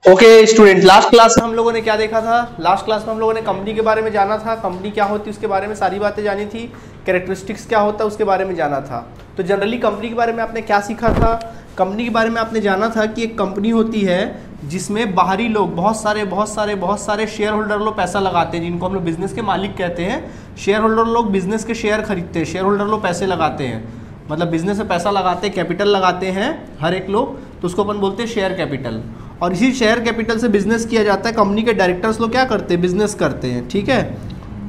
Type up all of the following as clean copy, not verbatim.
Okay student, last class में हम लोगों ने क्या देखा था? लास्ट क्लास में हम लोगों ने कंपनी के बारे में जाना था, कंपनी क्या होती है उसके बारे में सारी बातें जानी थी, कैरेक्टरिस्टिक्स क्या होता है उसके बारे में जाना था। तो जनरली कंपनी के बारे में आपने क्या सीखा था? कंपनी के बारे में आपने जाना था कि एक कंपनी होती है जिसमें बाहरी लोग बहुत सारे शेयर होल्डर लोग पैसा लगाते हैं, जिनको हम लोग बिजनेस के मालिक कहते हैं। शेयर होल्डर लोग बिजनेस के शेयर खरीदते हैं, शेयर होल्डर लोग पैसे लगाते हैं, मतलब बिजनेस में पैसा लगाते हैं, कैपिटल लगाते हैं हर एक लोग, तो उसको अपन बोलते हैं शेयर कैपिटल। और इसी शेयर कैपिटल से बिजनेस किया जाता है। कंपनी के डायरेक्टर्स लोग क्या करते हैं? बिजनेस करते हैं, ठीक है।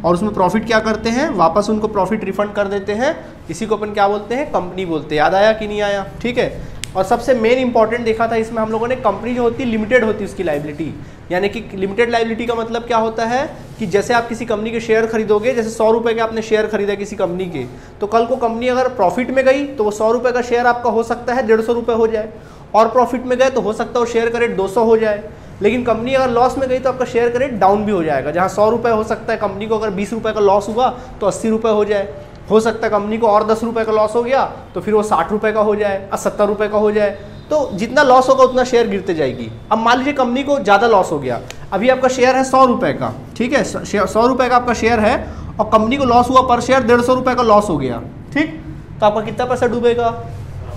और उसमें प्रॉफिट क्या करते हैं? वापस उनको प्रॉफिट रिफंड कर देते हैं। इसी को अपन क्या बोलते हैं? कंपनी बोलते हैं। याद आया कि नहीं आया? ठीक है। और सबसे मेन इंपॉर्टेंट देखा था इसमें हम लोगों ने, कंपनी जो होती है लिमिटेड होती है उसकी लायबिलिटी। यानी कि लिमिटेड लायबिलिटी का मतलब क्या होता है कि जैसे आप किसी कंपनी के शेयर खरीदोगे, जैसे 100 रुपये के आपने शेयर खरीदा किसी कंपनी के, तो कल को कंपनी अगर प्रॉफिट में गई तो वो 100 रुपये का शेयर आपका हो सकता है 150 रुपये हो जाए, और प्रॉफिट में गए तो हो सकता है वो शेयर का रेट 200 हो जाए। लेकिन कंपनी अगर लॉस में गई तो आपका शेयर का रेट डाउन भी हो जाएगा। जहाँ 100 रुपये हो सकता है कंपनी को अगर 20 रुपये का लॉस हुआ तो 80 रुपये हो जाए। हो सकता है कंपनी को और 10 रुपये का लॉस हो गया तो फिर वो 60 रुपये का हो जाए और 70 रुपये का हो जाए। तो जितना लॉस होगा उतना शेयर गिरते जाएगी। अब मान लीजिए कंपनी को ज़्यादा लॉस हो गया, अभी आपका शेयर है 100 रुपये का, ठीक है, 100 रुपये का आपका शेयर है और कंपनी को लॉस हुआ पर शेयर 150 रुपये का लॉस हो गया, ठीक, तो आपका कितना पैसा डूबेगा?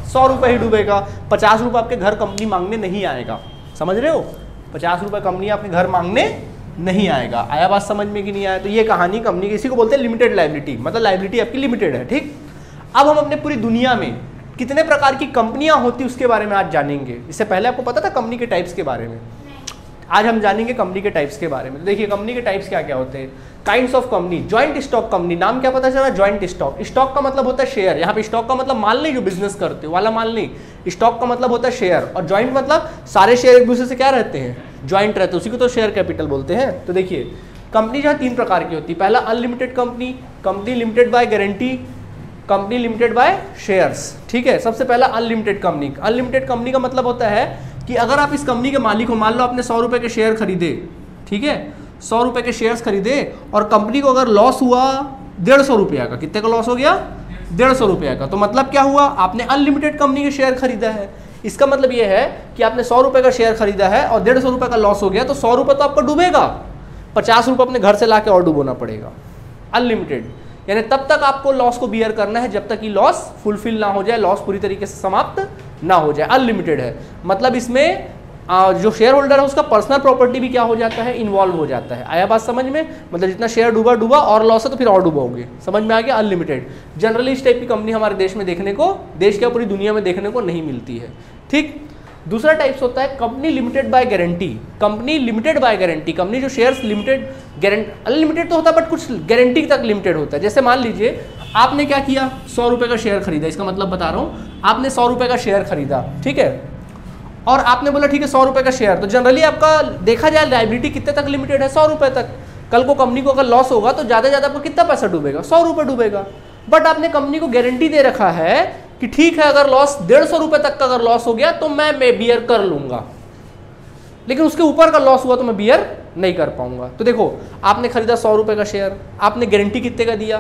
100 रुपये ही डूबेगा। 50 रुपये आपके घर कंपनी मांगने नहीं आएगा, समझ रहे हो? 50 रुपये कंपनी आपके घर मांगने नहीं आएगा। आया बात समझ में कि नहीं आया? तो ये कहानी कंपनी की, इसी को बोलते हैं लिमिटेड लायबिलिटी, मतलब लायबिलिटी आपकी लिमिटेड है, ठीक। अब हम अपने पूरी दुनिया में कितने प्रकार की कंपनियां होती उसके बारे में आज जानेंगे। इससे पहले आपको पता था कंपनी के टाइप्स के बारे में? आज हम जानेंगे कंपनी के टाइप्स के बारे में। देखिए कंपनी के टाइप्स क्या क्या होते हैं। Kinds of company, joint stock company, नाम क्या पता चला? Joint stock. स्टॉक का मतलब होता है शेयर, यहाँ पे स्टॉक का मतलब माल नहीं जो बिजनेस करते हो वाला माल नहीं, स्टॉक का मतलब होता है शेयर। और ज्वाइंट मतलब सारे शेयर एक दूसरे से क्या रहते हैं? ज्वाइंट रहते हैं, उसी को तो शेयर कैपिटल बोलते हैं। तो देखिए कंपनी जो है 3 प्रकार की होती है। पहला unlimited company, company limited by guarantee, company limited by shares, ठीक है। सबसे पहला अनलिमिटेड कंपनी। अनलिमिटेड कंपनी का मतलब होता है कि अगर आप इस कंपनी के मालिक हो, मान लो आपने 100 रुपये के शेयर खरीदे, ठीक है, 100 रुपये के शेयर्स खरीदे और कंपनी को अगर लॉस हुआ 150 रुपये का, कितने का लॉस हो गया? 150 रुपये का। तो मतलब क्या हुआ? आपने अनलिमिटेड कंपनी के शेयर खरीदा है। इसका मतलब ये है कि आपने 100 रुपये का शेयर खरीदा है और 150 रुपये का लॉस हो गया, तो 100 रुपये तो आपका डूबेगा, 50 रुपये अपने घर से ला के और डूबोना पड़ेगा। अनलिमिटेड यानी तब तक आपको लॉस को बियर करना है जब तक कि लॉस फुलफिल ना हो जाए, लॉस पूरी तरीके से समाप्त ना हो जाए। अनलिमिटेड है मतलब इसमें जो शेयर होल्डर है उसका पर्सनल प्रॉपर्टी भी क्या हो जाता है? इन्वॉल्व हो जाता है। आया बात समझ में? मतलब जितना शेयर डूबा और लॉस है तो फिर और डूबोगे। समझ में आ गया? अनलिमिटेड। जनरली इस टाइप की कंपनी हमारे देश में देखने को, देश क्या पूरी दुनिया में देखने को नहीं मिलती है, ठीक। दूसरा टाइप्स होता है company limited by guarantee. Company limited by guarantee, company जो शेयर्स लिमिटेड, अनलिमिटेड तो होता है बट कुछ गारंटी तक लिमिटेड होता है। जैसे मान लीजिए आपने क्या किया, 100 रुपये का शेयर खरीदा, इसका मतलब बता रहा हूँ, आपने 100 रुपये का शेयर खरीदा, ठीक है, और आपने बोला ठीक है 100 रुपये का शेयर, तो जनरली आपका देखा जाए लायबिलिटी कितने तक लिमिटेड है? 100 रुपये तक। कल को कंपनी को अगर लॉस होगा तो ज़्यादा से ज़्यादा आपको कितना पैसा डूबेगा? 100 रुपये डूबेगा। बट आपने कंपनी को गारंटी दे रखा है कि ठीक है अगर लॉस 150 रुपये तक का अगर लॉस हो गया तो मैं बियर कर लूंगा, लेकिन उसके ऊपर का लॉस हुआ तो मैं बियर नहीं कर पाऊंगा। तो देखो आपने खरीदा 100 रुपये का शेयर, आपने गारंटी कितने का दिया?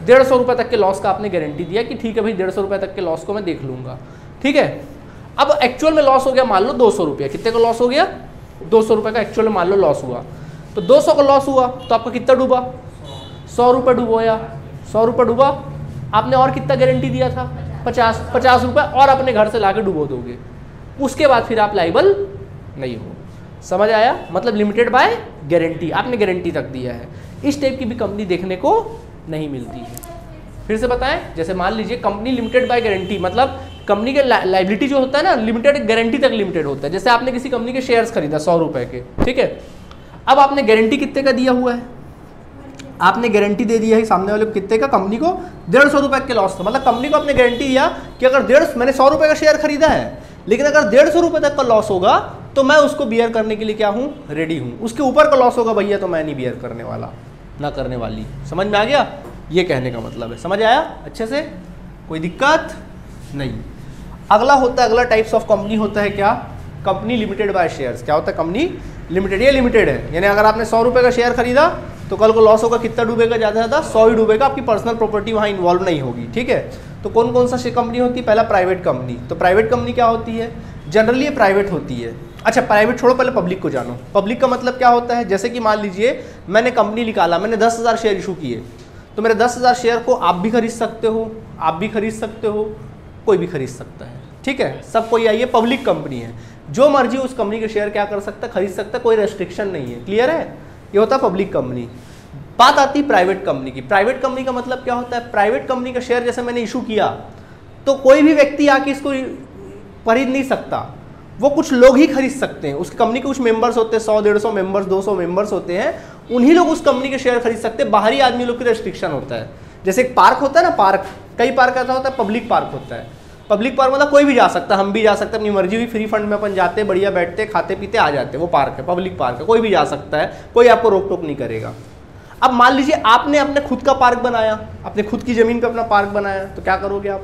150 रुपये तक के लॉस का आपने गारंटी दिया कि ठीक है भाई 150 रुपये तक के लॉस को मैं देख लूंगा, ठीक है। अब एक्चुअल में लॉस हो गया मान लो 200 रुपये, कितने का लॉस हो गया? 200 रुपये का एक्चुअल में मान लो लॉस हुआ, तो 200 का लॉस हुआ तो आपका कितना डूबा? 100 रुपये डूबोया, 100 रुपये डूबा। आपने और कितना गारंटी दिया था? 50 रुपये और अपने घर से लाके डुबो दोगे, उसके बाद फिर आप लाइबल नहीं हो। समझ आया? मतलब लिमिटेड बाय गारंटी, आपने गारंटी तक दिया है। इस टाइप की भी कंपनी देखने को नहीं मिलती है। फिर से बताएं, जैसे मान लीजिए कंपनी लिमिटेड बाय गारंटी, मतलब कंपनी के लायबिलिटी जो होता है ना लिमिटेड, गारंटी तक लिमिटेड होता है। जैसे आपने किसी कंपनी के शेयर्स खरीदा 100 रुपये के, ठीक है, अब आपने गारंटी कितने का दिया हुआ है? आपने गारंटी दे दिया है सामने वाले को कितने का? कंपनी को 150 रुपये के लॉस का, मतलब कंपनी को आपने गारंटी दिया कि अगर मैंने 100 रुपये का शेयर खरीदा है, लेकिन अगर 150 रुपये तक का लॉस होगा तो मैं उसको बियर करने के लिए क्या हूँ? रेडी हूँ। उसके ऊपर का लॉस होगा भैया तो मैं नहीं बियर करने वाला, ना करने वाली। समझ में आ गया? ये कहने का मतलब है। समझ आया अच्छे से? कोई दिक्कत नहीं। अगला होता है, अगला टाइप्स ऑफ कंपनी होता है क्या? Company limited by shares. क्या होता है? कंपनी लिमिटेड, ये लिमिटेड है, यानी अगर आपने 100 रुपये का शेयर खरीदा तो कल को लॉस होगा, कितना डूबेगा? ज़्यादा से ज़्यादा 100 ही डूबेगा, आपकी पर्सनल प्रॉपर्टी वहाँ इन्वॉल्व नहीं होगी, ठीक है। तो कौन कौन सा कंपनी होती है? पहला प्राइवेट कंपनी। तो प्राइवेट कंपनी क्या होती है? जनरली ये प्राइवेट होती है। अच्छा प्राइवेट छोड़ो, पहले पब्लिक को जानो। पब्लिक का मतलब क्या होता है, जैसे कि मान लीजिए मैंने कंपनी निकाला, मैंने 10,000 शेयर इशू किए, तो मेरे 10,000 शेयर को आप भी खरीद सकते हो, आप भी खरीद सकते हो, कोई भी खरीद सकता है, ठीक है, सब कोई आइए, पब्लिक कंपनी है, जो मर्जी उस कंपनी के शेयर क्या कर सकता है, खरीद सकता है, कोई रेस्ट्रिक्शन नहीं है। क्लियर है, ये होता है पब्लिक कंपनी। बात आती है प्राइवेट कंपनी की। प्राइवेट कंपनी का मतलब क्या होता है, प्राइवेट कंपनी का शेयर जैसे मैंने इशू किया तो कोई भी व्यक्ति आके इसको खरीद नहीं सकता, वो कुछ लोग ही खरीद सकते हैं। उस कंपनी के कुछ मेंबर्स होते हैं, 100-150 मेंबर्स, 200 मेंबर्स होते हैं, उन्हीं लोग उस कंपनी के शेयर खरीद सकते हैं। बाहरी आदमी लोग की रेस्ट्रिक्शन होता है। जैसे एक पार्क होता है ना, पार्क, कई पार्क ऐसा होता है, पब्लिक पार्क होता है। पब्लिक पार्क मतलब कोई भी जा सकता है, हम भी जा सकते हैं, अपनी मर्जी हुई, फ्री फंड में अपन जाते हैं, बढ़िया बैठते, खाते पीते आ जाते हैं, वो पार्क है, पब्लिक पार्क है, कोई भी जा सकता है, कोई आपको रोक टोक नहीं करेगा। अब मान लीजिए आपने अपने खुद का पार्क बनाया, अपने खुद की जमीन पे अपना पार्क बनाया, तो क्या करोगे आप,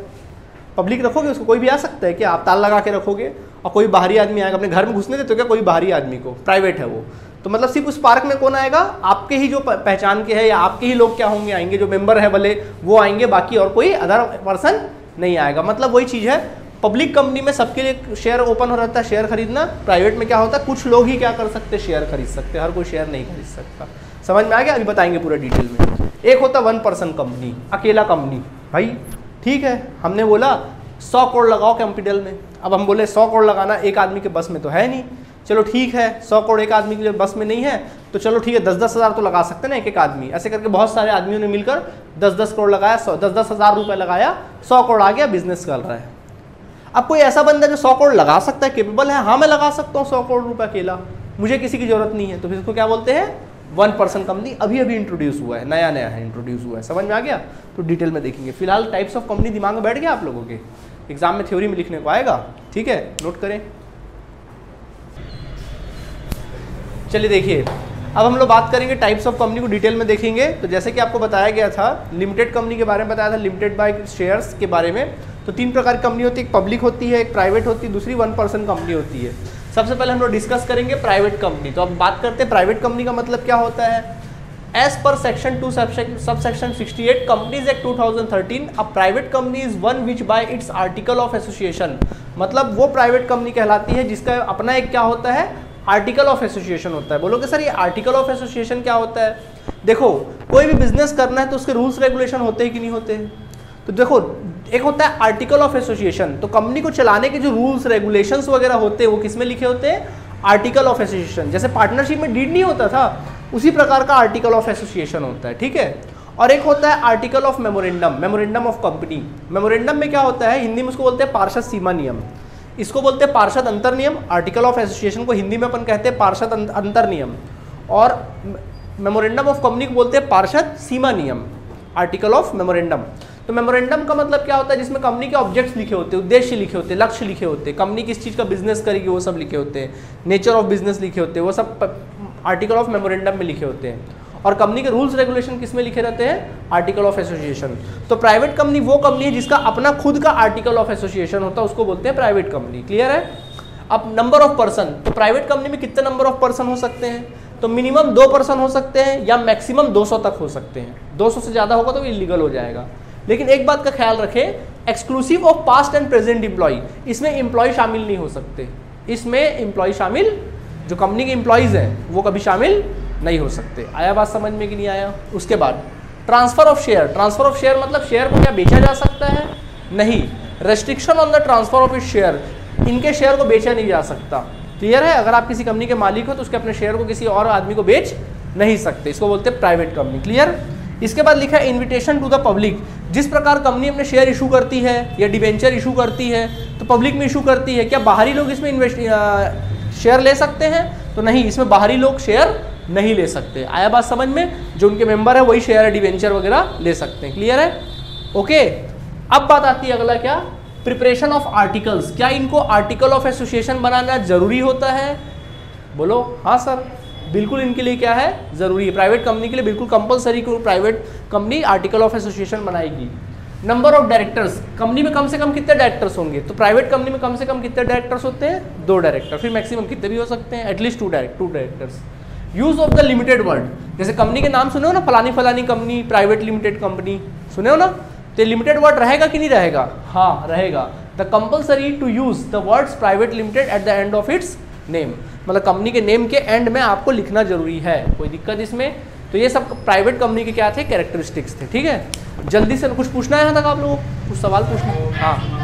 पब्लिक रखोगे उसको, कोई भी आ सकता है क्या, आप ताला लगा के रखोगे और कोई बाहरी आदमी आएगा, अपने घर में घुसने देते हो क्या कोई बाहरी आदमी को, प्राइवेट है वो, तो मतलब सिर्फ उस पार्क में कौन आएगा, आपके ही जो पहचान के है या आपके ही लोग क्या होंगे, आएंगे, जो मेंबर है भले वो आएंगे, बाकी और कोई अदर पर्सन नहीं आएगा। मतलब वही चीज़ है, पब्लिक कंपनी में सबके लिए शेयर ओपन हो रहता है, शेयर खरीदना। प्राइवेट में क्या होता है, कुछ लोग ही क्या कर सकते, शेयर खरीद सकते, हर कोई शेयर नहीं खरीद सकता। समझ में आ गया, अभी बताएंगे पूरा डिटेल में। एक होता है 1 पर्सन कंपनी, अकेला कंपनी, भाई ठीक है, हमने बोला 100 करोड़ लगाओ कैपिटल में। अब हम बोले 100 करोड़ लगाना एक आदमी के बस में तो है नहीं, चलो ठीक है 100 करोड़ एक आदमी के लिए बस में नहीं है, तो चलो ठीक है 10-10 हज़ार तो लगा सकते हैं ना एक एक आदमी। ऐसे करके बहुत सारे आदमियों ने मिलकर 10-10 करोड़ लगाया, 10-10 हज़ार रुपये लगाया, 100 करोड़ आ गया, बिजनेस कर रहा है। अब कोई ऐसा बंदा जो 100 करोड़ लगा सकता है, केपेबल है, हाँ मैं लगा सकता हूँ 100 करोड़ रुपये अकेला, मुझे किसी की जरूरत नहीं है, तो फिर इसको क्या बोलते हैं, 1 पर्सन कंपनी। अभी अभी इंट्रोड्यूस हुआ है, नया नया है, इंट्रोड्यूस हुआ है। समझ में आ गया, तो डिटेल में देखेंगे। फिलहाल टाइप्स ऑफ कंपनी दिमाग में बैठ गया आप लोगों के, एग्जाम में थ्योरी में लिखने को आएगा, ठीक है, नोट करें। चलिए देखिए, अब हम लोग बात करेंगे टाइप्स ऑफ कंपनी को डिटेल में देखेंगे। तो जैसे कि आपको बताया गया था, लिमिटेड कंपनी के बारे में बताया था, लिमिटेड बाय शेयर्स के बारे में। तो 3 प्रकार की कंपनी होती है, एक पब्लिक होती है, एक प्राइवेट होती है, दूसरी 1 पर्सन कंपनी होती है। सबसे पहले हम लोग डिस्कस करेंगे प्राइवेट कंपनी। तो अब बात करते हैं प्राइवेट कंपनी का मतलब क्या होता है। As per section 2 subsection 68 companies act 2013, a private company is one which by its article of association, मतलब वो प्राइवेट कंपनी कहलाती है जिसका अपना एक क्या होता है, आर्टिकल ऑफ एसोसिएशन होता है। बोलोगे सर ये आर्टिकल ऑफ एसोसिएशन क्या होता है। देखो कोई भी बिजनेस करना है तो उसके रूल्स रेगुलेशन होते हैं कि नहीं होते हैं। तो देखो एक होता है आर्टिकल ऑफ एसोसिएशन, तो कंपनी को चलाने के जो रूल्स रेगुलेशंस वगैरह होते हैं वो किस में लिखे होते हैं, आर्टिकल ऑफ एसोसिएशन। जैसे पार्टनरशिप में डीड नहीं होता था, उसी प्रकार का आर्टिकल ऑफ एसोसिएशन होता है, ठीक है। और एक होता है article of memorandum, memorandum of company. Memorandum में क्या होता है, हिंदी में उसको बोलते हैं पार्षद सीमा नियम, इसको बोलते हैं पार्षद अंतर नियम। आर्टिकल ऑफ एसोसिएशन को हिंदी में अपन कहते हैं पार्षद अंतर नियम, और मेमोरेंडम ऑफ कंपनी को बोलते हैं पार्षद सीमा नियम, आर्टिकल ऑफ मेमोरेंडम। तो मेमोरेंडम का मतलब क्या होता है, जिसमें कंपनी के ऑब्जेक्ट्स लिखे होते हैं, उद्देश्य लिखे होते हैं, लक्ष्य लिखे होते हैं, कंपनी किस चीज़ का बिजनेस करेगी वो सब लिखे होते हैं, नेचर ऑफ बिजनेस लिखे होते हैं, वो सब आर्टिकल ऑफ मेमोरेंडम में लिखे होते हैं। और कंपनी के रूल्स रेगुलेशन किस में लिखे रहते हैं, आर्टिकल ऑफ एसोसिएशन। तो प्राइवेट कंपनी वो कंपनी है जिसका अपना खुद का आर्टिकल ऑफ एसोसिएशन होता है, उसको बोलते हैं प्राइवेट कंपनी। क्लियर है। अब नंबर ऑफ पर्सन, तो प्राइवेट कंपनी में कितने नंबर ऑफ पर्सन हो सकते हैं, तो मिनिमम 2 पर्सन हो सकते हैं या मैक्सिमम 200 तक हो सकते हैं। 200 से ज़्यादा होगा तो इलीगल हो जाएगा। लेकिन एक बात का ख्याल रखें, exclusive of past and present employ, इसमें एम्प्लॉय शामिल नहीं हो सकते। इसमें एम्प्लॉय शामिल, जो कंपनी के एम्प्लॉयज़ हैं वो कभी शामिल नहीं हो सकते। आया बात समझ में कि नहीं आया। उसके बाद transfer of share, transfer of share मतलब शेयर को क्या बेचा जा सकता है, नहीं। Restriction on the transfer of it share, इनके शेयर को बेचा नहीं जा सकता। क्लियर है। अगर आप किसी कंपनी के मालिक हो तो उसके अपने शेयर को किसी और आदमी को बेच नहीं सकते, इसको बोलते हैं प्राइवेट कंपनी। क्लियर। इसके बाद लिखा है इन्विटेशन टू द पब्लिक, जिस प्रकार कंपनी अपने शेयर इशू करती है या डिबेंचर इशू करती है तो पब्लिक में इशू करती है, क्या बाहरी लोग इसमें शेयर ले सकते हैं, तो नहीं, इसमें बाहरी लोग शेयर नहीं ले सकते। आया बात समझ में, जो उनके मेंबर है वही शेयर डिबेंचर वगैरह ले सकते हैं। क्लियर है, ओके। अब बात आती है अगला क्या, प्रिपरेशन ऑफ आर्टिकल्स, क्या इनको आर्टिकल ऑफ एसोसिएशन बनाना जरूरी होता है, बोलो हाँ सर, बिल्कुल इनके लिए क्या है, जरूरी है। प्राइवेट कंपनी के लिए बिल्कुल कंपलसरी को private company article of association बनाएगी। नंबर ऑफ डायरेक्टर्स, कंपनी में कम से कम कितने डायरेक्टर्स होंगे, तो प्राइवेट कंपनी में कम से कम कितने डायरेक्टर्स होते हैं, 2 डायरेक्टर, फिर मैक्सिमम कितने भी हो सकते हैं, at least 2 directors. Use of the limited word, जैसे कंपनी के नाम सुने हो ना, फलानी फलानी कंपनी, प्राइवेट लिमिटेड कंपनी, सुने हो ना, तो लिमिटेड वर्ड रहेगा कि नहीं रहेगा, हाँ रहेगा। The compulsory to use the words private limited at the end of its name, मतलब कंपनी के नेम के एंड में आपको लिखना जरूरी है। कोई दिक्कत इसमें? तो ये सब प्राइवेट कंपनी के क्या थे, कैरेक्टरिस्टिक्स थे। ठीक है, जल्दी से कुछ पूछना है यहाँ तक आप लोगों को, कुछ सवाल पूछना? हाँ,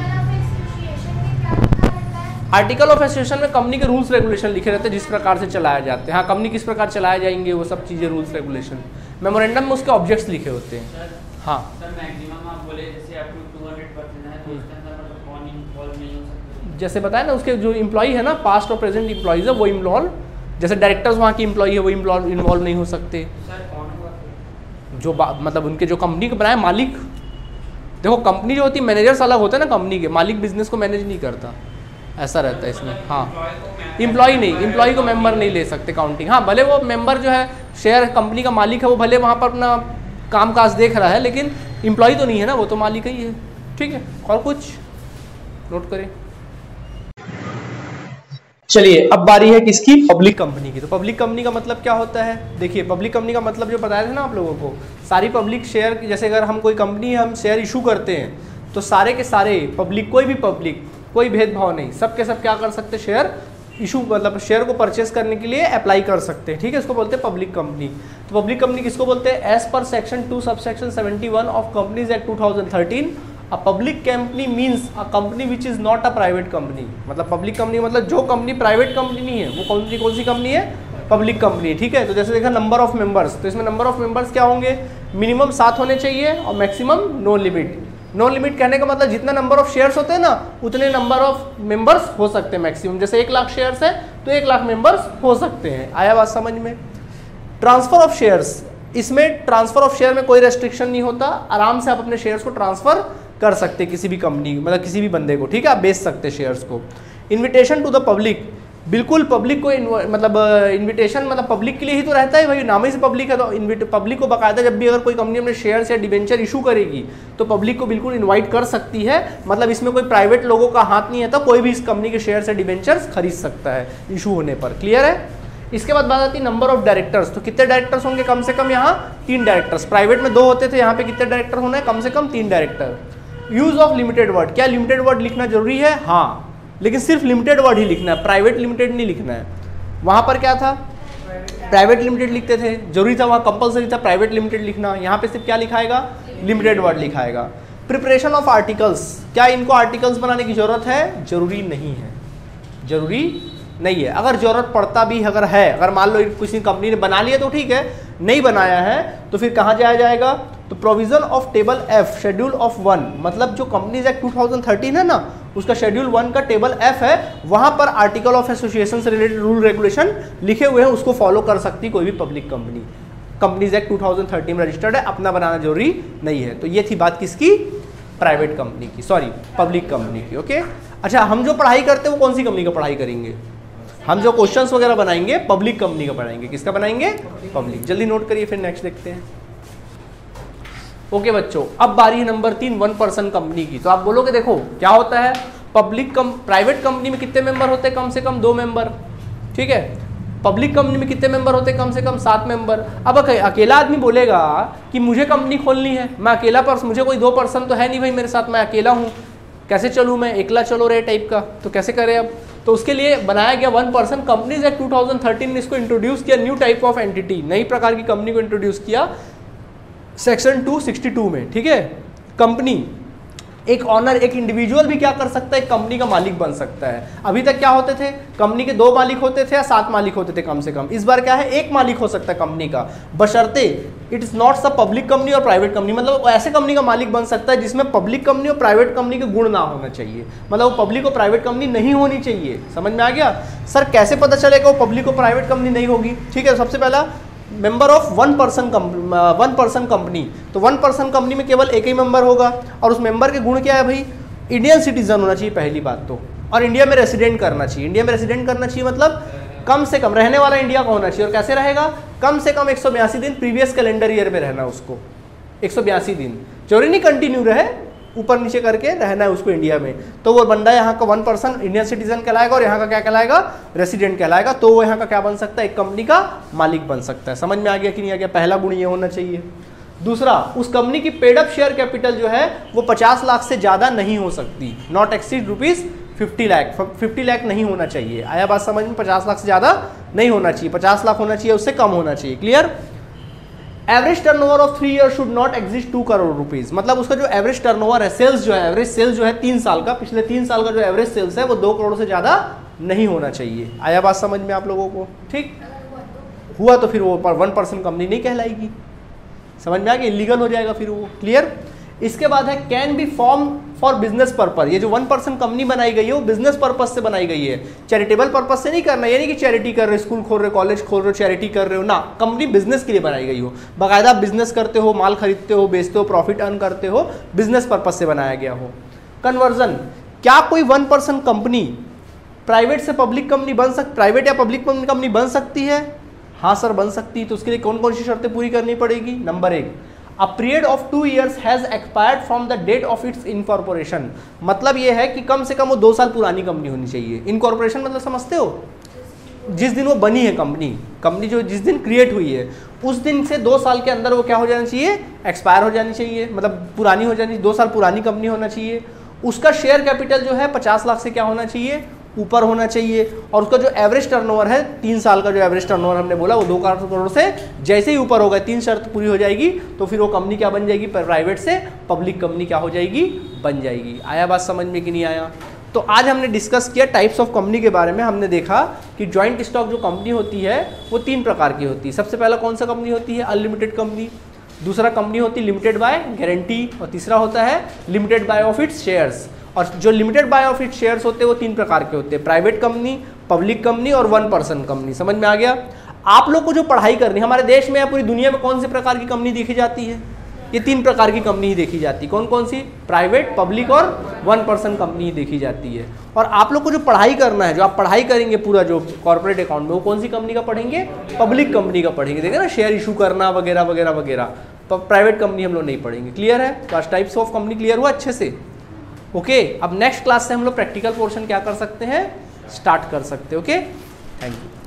आर्टिकल ऑफ एसोसिएशन में कंपनी के रूल्स रेगुलेशन लिखे रहते हैं जिस प्रकार से चलाए जाते हैं। हाँ, कंपनी किस प्रकार चलाए जाएंगे वो सब चीज़ें, रूल्स रेगुलेशन। मेमोरेंडम में उसके ऑब्जेक्ट्स लिखे होते हैं। हाँ सर, मैक्सिमम आप बोले जैसे अप टू 200% है तो उसके अंदर मतलब कौन इन्वॉल्व नहीं हो सकते? जैसे बताया ना, उसके जो इम्प्लॉई है ना, पास्ट और प्रेजेंट इम्प्लॉइज है वो इन्वॉल्व, जैसे डायरेक्टर्स वहाँ की इम्प्लॉई है वो इन्वॉल्व नहीं हो सकते। सर कौन होगा? जो मतलब उनके जो कंपनी को बनाए मालिक। देखो कंपनी जो होती है, मैनेजर्स अलग होते हैं ना कंपनी के, मालिक बिजनेस को मैनेज नहीं करता, ऐसा रहता है इसमें। हाँ, इम्प्लॉई नहीं, इम्प्लॉई को मेंबर नहीं ले सकते काउंटिंग। हाँ, भले वो मेंबर जो है शेयर कंपनी का मालिक है, वो भले वहाँ पर अपना काम काज देख रहा है, लेकिन इम्प्लॉई तो नहीं है ना, वो तो मालिक ही है। ठीक है, और कुछ नोट करें। चलिए, अब बारी है किसकी, पब्लिक कंपनी की। तो पब्लिक कंपनी का मतलब क्या होता है? देखिए, पब्लिक कंपनी का मतलब जो बताया था ना आप लोगों को, सारी पब्लिक शेयर, जैसे अगर हम कोई कंपनी हम शेयर इशू करते हैं तो सारे के सारे पब्लिक, कोई भी पब्लिक, कोई भेदभाव नहीं, सब के सब क्या कर सकते हैं, शेयर इशू, मतलब शेयर को परचेस करने के लिए अप्लाई कर सकते हैं। ठीक है, इसको बोलते हैं पब्लिक कंपनी। तो पब्लिक कंपनी किसको बोलते हैं? As per section 2 subsection 71 of companies act 2013, a public company means a company which is not a private company. मतलब पब्लिक कंपनी मतलब जो कंपनी प्राइवेट कंपनी नहीं है, वो कंपनी कौन सी कंपनी है? Public company. ठीक है, तो जैसे देखा नंबर ऑफ मेंबर्स, तो इसमें नंबर ऑफ मेंबर्स क्या होंगे? मिनिमम 7 होने चाहिए और maximum no limit. No limit कहने का मतलब जितना नंबर ऑफ शेयर्स होते हैं ना, उतने नंबर ऑफ मेंबर्स हो सकते हैं मैक्सिमम। जैसे 1 लाख शेयर्स है तो 1 लाख मेंबर्स हो सकते हैं। आया बात समझ में? ट्रांसफर ऑफ शेयर्स, इसमें ट्रांसफर ऑफ शेयर में कोई रेस्ट्रिक्शन नहीं होता, आराम से आप अपने शेयर्स को ट्रांसफर कर सकते हैं किसी भी कंपनी, मतलब किसी भी बंदे को। ठीक है, आप बेच सकते हैं शेयर्स को। इन्विटेशन टू द पब्लिक, बिल्कुल पब्लिक को मतलब इन्विटेशन मतलब पब्लिक के लिए ही तो रहता है भाई, नाम ही से पब्लिक है, तो पब्लिक को बाकायदा जब भी अगर कोई कंपनी अपने शेयर्स या डिबेंचर इशू करेगी तो पब्लिक को बिल्कुल इनवाइट कर सकती है। मतलब इसमें कोई प्राइवेट लोगों का हाथ नहीं है, तो कोई भी इस कंपनी के शेयर्स या डिबेंचर्स खरीद सकता है इशू होने पर। क्लियर है? इसके बाद बात आती है नंबर ऑफ डायरेक्टर्स। तो कितने डायरेक्टर्स होंगे? कम से कम यहाँ 3 डायरेक्टर्स। प्राइवेट में 2 होते थे, यहाँ पे कितने डायरेक्टर होना है? कम से कम 3 director. Use of limited word, क्या लिमिटेड वर्ड लिखना जरूरी है? हाँ, लेकिन सिर्फ लिमिटेड वर्ड ही लिखना है, प्राइवेट लिमिटेड नहीं लिखना है। वहाँ पर क्या था? प्राइवेट लिमिटेड लिखते थे, जरूरी था, वहाँ कंपलसरी था प्राइवेट लिमिटेड लिखना। यहाँ पे सिर्फ क्या लिखाएगा? लिमिटेड वर्ड लिखाएगा। प्रिपरेशन ऑफ आर्टिकल्स, क्या इनको आर्टिकल्स बनाने की जरूरत है? जरूरी नहीं है, जरूरी नहीं है। अगर जरूरत पड़ता भी अगर है, अगर मान लो किसी कंपनी ने बना लिया तो ठीक है, नहीं बनाया है तो फिर कहाँ जाया जाएगा? तो provision of table F schedule of 1, मतलब जो कंपनीज एक्ट 2013 है ना, उसका शेड्यूल 1 का टेबल एफ है, वहां पर आर्टिकल ऑफ एसोसिएशन से रिलेटेड रूल रेगुलेशन लिखे हुए हैं, उसको फॉलो कर सकती कोई भी पब्लिक कंपनी। कंपनीज एक्ट 2013 में रजिस्टर्ड है, अपना बनाना जरूरी नहीं है। तो ये थी बात किसकी? प्राइवेट कंपनी की, सॉरी पब्लिक कंपनी की। ओके, अच्छा, हम जो पढ़ाई करते हैं वो कौन सी कंपनी का पढ़ाई करेंगे? हम जो क्वेश्चंस वगैरह बनाएंगे पब्लिक कंपनी का बनाएंगे। किसका बनाएंगे? पब्लिक। जल्दी नोट करिए, फिर नेक्स्ट देखते हैं। ओके बच्चों, अब बारी है नंबर 3 1 पर्सन कंपनी की। तो आप बोलोगे देखो क्या होता है, प्राइवेट कंपनी में कितने मेंबर होते हैं? कम से कम 2 मेंबर। ठीक है, पब्लिक कंपनी में कितने मेंबर होते हैं? कम से कम 7 मेंबर। अब अकेला आदमी बोलेगा कि मुझे कंपनी खोलनी है, मैं अकेला पर्सन, मुझे कोई 2 पर्सन तो है नहीं भाई मेरे साथ, मैं अकेला हूँ, कैसे चलूँ मैं, एकला चलो रे टाइप का, तो कैसे करें अब? तो उसके लिए बनाया गया 1 पर्सन कंपनीज एक्ट 2013 ने इसको इंट्रोड्यूस किया, न्यू टाइप ऑफ एंटिटी, नई प्रकार की कंपनी को इंट्रोड्यूस किया सेक्शन 262 में। ठीक है, कंपनी एक ऑनर, एक इंडिविजुअल भी क्या कर सकता है? एक कंपनी का मालिक बन सकता है। अभी तक क्या होते थे? कंपनी के 2 मालिक होते थे या 7 मालिक होते थे कम से कम। इस बार क्या है? 1 मालिक हो सकता है कंपनी का, बशर्ते इट इज नॉट सब पब्लिक कंपनी और प्राइवेट कंपनी। मतलब ऐसे कंपनी का मालिक बन सकता है जिसमें पब्लिक कंपनी और प्राइवेट कंपनी के गुण ना होना चाहिए, मतलब वो पब्लिक और प्राइवेट कंपनी नहीं होनी चाहिए। समझ में आ गया? सर कैसे पता चलेगा वो पब्लिक और प्राइवेट कंपनी नहीं होगी? ठीक है, सबसे पहला मेंबर ऑफ 1 पर्सन कंपनी। तो 1 पर्सन कंपनी में केवल एक ही मेंबर होगा, और उस मेंबर के गुण क्या है भाई? इंडियन सिटीजन होना चाहिए पहली बात तो, और इंडिया में रेसिडेंट करना चाहिए। इंडिया में रेसिडेंट करना चाहिए मतलब कम से कम रहने वाला इंडिया का होना चाहिए। और कैसे रहेगा? कम से कम 182 दिन प्रीवियस कैलेंडर ईयर में रहना उसको, 182 दिन, जरूरी नहीं कंटिन्यू रहे, ऊपर नीचे करके रहना है उसको इंडिया में। तो वो बंदा यहाँ का 1 पर्सन इंडियन सिटीजन कहलाएगा, और यहाँ का क्या कहलाएगा? रेसिडेंट कहलाएगा। तो वो यहाँ का क्या बन सकता है? एक कंपनी का मालिक बन सकता है। समझ में आ गया कि नहीं आ गया? पहला गुण ये होना चाहिए। दूसरा, उस कंपनी की पेड अप शेयर कैपिटल जो है वो 50 लाख से ज्यादा नहीं हो सकती, नॉट एक्सीड 50 लाख, 50 लाख नहीं होना चाहिए। आया बात समझ में? 50 लाख से ज़्यादा नहीं होना चाहिए, 50 लाख होना चाहिए, उससे कम होना चाहिए। Clear? Average turnover of 3 year should not exist 2 crore rupees, मतलब उसका जो एवरेज टर्नओवर है, सेल्स जो है, एवरेज सेल्स जो है 3 साल का, पिछले 3 साल का जो एवरेज सेल्स है वो 2 करोड़ से ज़्यादा नहीं होना चाहिए। आया बात समझ में आप लोगों को? ठीक, हुआ तो फिर वो 1% कंपनी नहीं कहलाएगी। समझ में आ गया? इलीगल हो जाएगा फिर वो। क्लियर? इसके बाद है can be form for business purpose. ये जो 1% कंपनी बनाई गई है वो बिजनेस पर्पज से बनाई गई है, चैरिटेबल पर्पज से नहीं करना। ये नहीं कि चैरिटी कर रहे हो, स्कूल खोल रहे हो, कॉलेज खोल रहे हो, चैरिटी कर रहे हो ना, कंपनी बिजनेस के लिए बनाई गई हो, बाकायदा बिजनेस करते हो, माल खरीदते हो, बेचते हो, प्रॉफिट अर्न करते हो, बिजनेस पर्पज से बनाया गया हो। कन्वर्जन, क्या कोई 1% कंपनी प्राइवेट से पब्लिक कंपनी बन सकती, प्राइवेट या पब्लिक कंपनी बन सकती है? हाँ सर बन सकती है। तो उसके लिए कौन कौन सी शर्तें पूरी करनी पड़ेगी? Number 1, A period of 2 years has expired from the date of its incorporation। मतलब ये है कि कम से कम वो 2 साल पुरानी कंपनी होनी चाहिए। इनकॉर्पोरेशन मतलब समझते हो? जिस दिन वो बनी है कंपनी जो जिस दिन क्रिएट हुई है उस दिन से 2 साल के अंदर वो क्या हो जाना चाहिए? एक्सपायर हो जानी चाहिए, मतलब पुरानी हो जानी, 2 साल पुरानी कंपनी होना चाहिए। उसका शेयर कैपिटल जो है 50 लाख से क्या होना चाहिए? ऊपर होना चाहिए। और उसका जो एवरेज टर्नओवर है 3 साल का, जो एवरेज टर्नओवर हमने बोला वो 2 करोड़ से जैसे ही ऊपर होगा, 3 शर्त पूरी हो जाएगी तो फिर वो कंपनी क्या बन जाएगी? प्राइवेट से पब्लिक कंपनी क्या हो जाएगी? बन जाएगी। आया बात समझ में कि नहीं आया? तो आज हमने डिस्कस किया टाइप्स ऑफ कंपनी के बारे में। हमने देखा कि जॉइंट स्टॉक जो कंपनी होती है वो 3 प्रकार की होती है। सबसे पहला कौन सा कंपनी होती है? Unlimited company. दूसरा कंपनी होती है लिमिटेड बाय गारंटी, और तीसरा होता है limited by of its shares. और जो limited by of its shares होते हैं वो 3 प्रकार के होते हैं, प्राइवेट कंपनी, पब्लिक कंपनी और 1% कंपनी। समझ में आ गया? आप लोग को जो पढ़ाई करनी है, हमारे देश में या पूरी दुनिया में कौन से प्रकार की कंपनी देखी जाती है? ये 3 प्रकार की कंपनी ही देखी जाती है। कौन कौन सी? प्राइवेट, पब्लिक और 1% कंपनी ही देखी जाती है। और आप लोग को जो पढ़ाई करना है, जो आप पढ़ाई करेंगे पूरा जो कॉर्पोरेट अकाउंट में, वो कौन सी कंपनी का पढ़ेंगे? पब्लिक कंपनी का पढ़ेंगे। देखिए ना, शेयर इशू करना वगैरह वगैरह वगैरह। तो प्राइवेट कंपनी हम लोग नहीं पढ़ेंगे। क्लियर है? तो आज टाइप्स ऑफ कंपनी क्लियर हुआ अच्छे से? ओके, अब नेक्स्ट क्लास से हम लोग प्रैक्टिकल पोर्शन क्या कर सकते हैं? स्टार्ट कर सकते हैं। Okay, thank you.